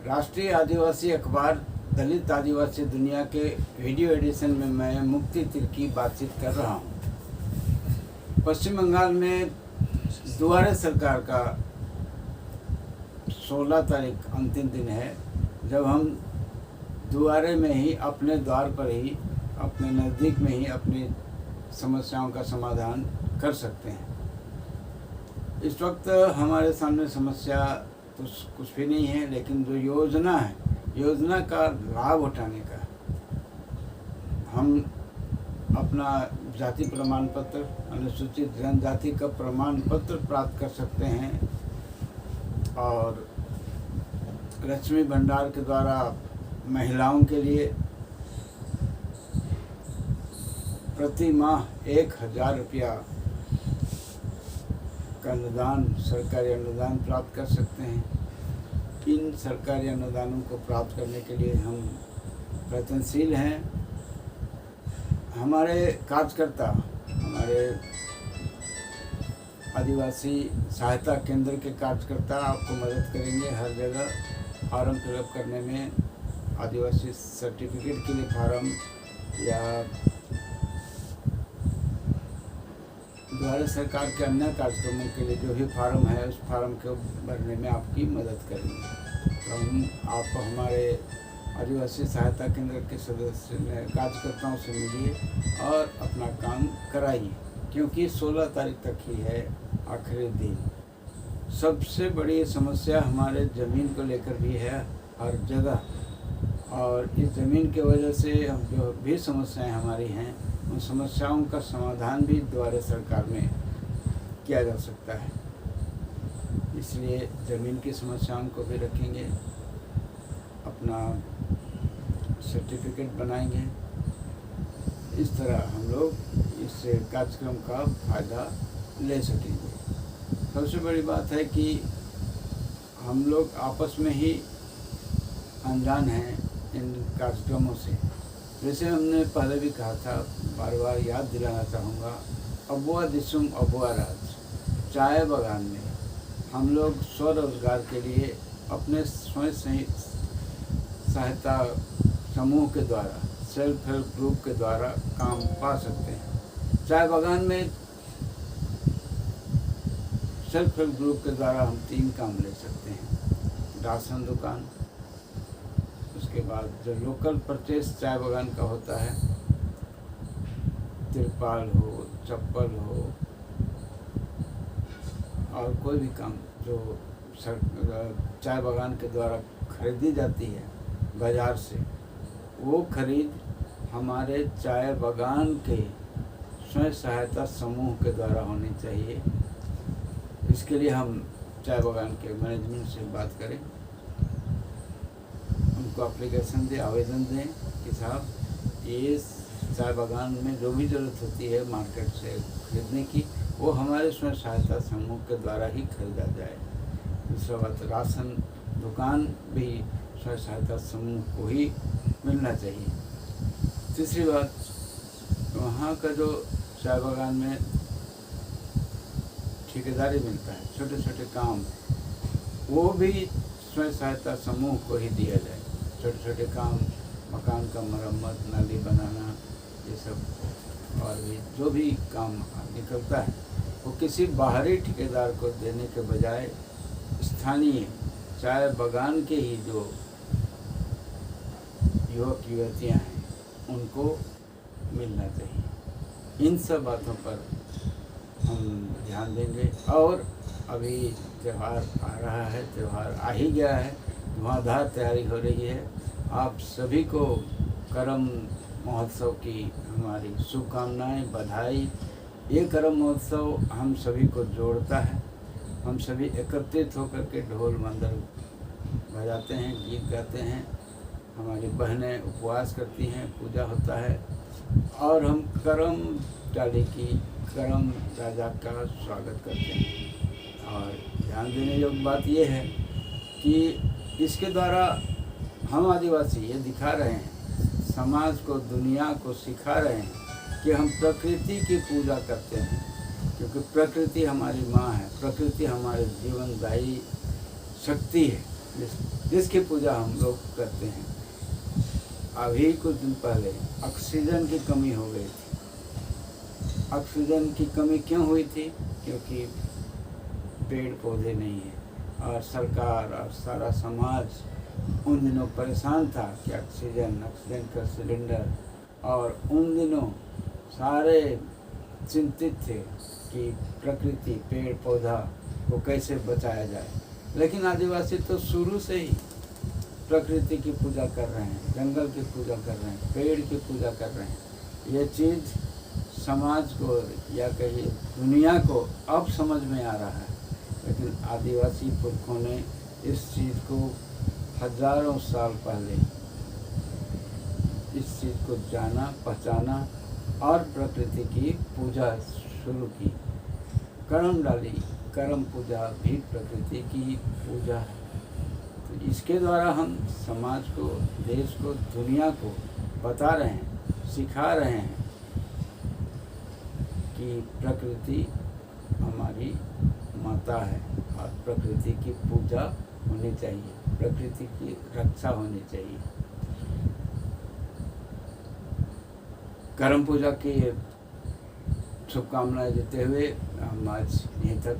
राष्ट्रीय आदिवासी अखबार दलित आदिवासी दुनिया के वीडियो एडिशन में मैं मुक्ति तिर्की बातचीत कर रहा हूँ। पश्चिम बंगाल में दुआरे सरकार का 16 तारीख अंतिम दिन है, जब हम दुआरे में ही, अपने द्वार पर ही, अपने नज़दीक में ही अपनी समस्याओं का समाधान कर सकते हैं। इस वक्त हमारे सामने समस्या तो कुछ भी नहीं है, लेकिन जो योजना है, योजना का लाभ उठाने का, हम अपना जाति प्रमाण पत्र, अनुसूचित जनजाति का प्रमाण पत्र प्राप्त कर सकते हैं और लक्ष्मी भंडार के द्वारा महिलाओं के लिए प्रति माह 1000 रुपया का अनुदान, सरकारी अनुदान प्राप्त कर सकते हैं। इन सरकारी अनुदानों को प्राप्त करने के लिए हम प्रयत्नशील हैं। हमारे कार्यकर्ता, हमारे आदिवासी सहायता केंद्र के कार्यकर्ता आपको मदद करेंगे हर जगह फॉर्म फिलअप करने में। आदिवासी सर्टिफिकेट के लिए फॉर्म या द्वारा सरकार के अन्य कार्यक्रमों के लिए जो भी फॉर्म है, उस फॉर्म को भरने में आपकी मदद करेंगे। तो आप हमारे आदिवासी सहायता केंद्र के सदस्य कार्यकर्ताओं से मिलिए और अपना काम कराइए, क्योंकि 16 तारीख तक ही है आखिरी दिन। सबसे बड़ी समस्या हमारे ज़मीन को लेकर भी है हर जगह, और इस ज़मीन की वजह से हम जो भी समस्याएं हमारी हैं, उन समस्याओं का समाधान भी द्वारा सरकार में किया जा सकता है। इसलिए ज़मीन की समस्याओं को भी रखेंगे, अपना सर्टिफिकेट बनाएंगे। इस तरह हम लोग इस कार्यक्रम का फ़ायदा ले सकेंगे। सबसे बड़ी बात है कि हम लोग आपस में ही अनजान हैं इन कार्यक्रमों से। जैसे हमने पहले भी कहा था, बार बार याद दिलाना चाहूँगा, अबुआ दिसुम अबुआ राज चाय बागान में हम लोग स्वरोजगार के लिए अपने स्वयं सहायता समूह के द्वारा, सेल्फ हेल्प ग्रुप के द्वारा काम पा सकते हैं। चाय बागान में सेल्फ हेल्प ग्रुप के द्वारा हम 3 काम ले सकते हैं। राशन दुकान, उसके बाद जो लोकल परचेस चाय बागान का होता है, तिरपाल हो, चप्पल हो, और कोई भी काम जो चाय बागान के द्वारा खरीदी जाती है बाज़ार से, वो खरीद हमारे चाय बागान के स्वयं सहायता समूह के द्वारा होनी चाहिए। इसके लिए हम चाय बागान के मैनेजमेंट से बात करें, उनको एप्लीकेशन दें, आवेदन दें कि साहब ये चाय बागान में जो भी ज़रूरत होती है मार्केट से खरीदने की, वो हमारे स्वयं सहायता समूह के द्वारा ही खरीदा जाए। दूसरा बात, राशन दुकान भी स्वयं सहायता समूह को ही मिलना चाहिए। तीसरी बात, वहाँ का जो चाय बागान में ठेकेदारी मिलता है, छोटे छोटे काम, वो भी स्वयं सहायता समूह को ही दिया जाए। छोटे छोटे काम, मकान का मरम्मत, नाली बनाना, ये सब, और भी जो भी काम निकलता है, वो किसी बाहरी ठेकेदार को देने के बजाय स्थानीय चाय बागान के ही जो युवक युवतियाँ हैं, उनको मिलना चाहिए। इन सब बातों पर हम ध्यान देंगे। और अभी त्यौहार आ रहा है, त्यौहार आ ही गया है, धुआंधार तैयारी हो रही है। आप सभी को करम महोत्सव की हमारी शुभकामनाएं, बधाई। ये करम महोत्सव हम सभी को जोड़ता है। हम सभी एकत्रित होकर के ढोल मंदल बजाते हैं, गीत गाते हैं, हमारी बहनें उपवास करती हैं, पूजा होता है, और हम करम डाली की, करम राजा का स्वागत करते हैं। और ध्यान देने योग्य बात यह है कि इसके द्वारा हम आदिवासी ये दिखा रहे हैं, समाज को, दुनिया को सिखा रहे हैं कि हम प्रकृति की पूजा करते हैं, क्योंकि प्रकृति हमारी माँ है, प्रकृति हमारे जीवनदायी शक्ति है। जिसकी पूजा हम लोग करते हैं। अभी कुछ दिन पहले ऑक्सीजन की कमी हो गई थी। ऑक्सीजन की कमी क्यों हुई थी? क्योंकि पेड़ पौधे नहीं है और सरकार और सारा समाज उन दिनों परेशान था कि ऑक्सीजन का सिलेंडर, और उन दिनों सारे चिंतित थे कि प्रकृति पेड़ पौधा को कैसे बचाया जाए। लेकिन आदिवासी तो शुरू से ही प्रकृति की पूजा कर रहे हैं, जंगल की पूजा कर रहे हैं, पेड़ की पूजा कर रहे हैं। ये चीज़ समाज को या कहिए दुनिया को अब समझ में आ रहा है, लेकिन आदिवासी पुरखों ने इस चीज़ को हजारों साल पहले इस चीज़ को जाना, पहचाना और प्रकृति की पूजा शुरू की। कर्म डाली, कर्म पूजा भी प्रकृति की पूजा है। तो इसके द्वारा हम समाज को, देश को, दुनिया को बता रहे हैं, सिखा रहे हैं कि प्रकृति हमारी माता है और प्रकृति की पूजा होनी चाहिए, प्रकृति की रक्षा होनी चाहिए। कर्म पूजा की शुभकामनाएं देते हुए हम आज यहीं तक,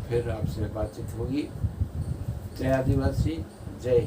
फिर आपसे बातचीत होगी। जय आदिवासी, जय।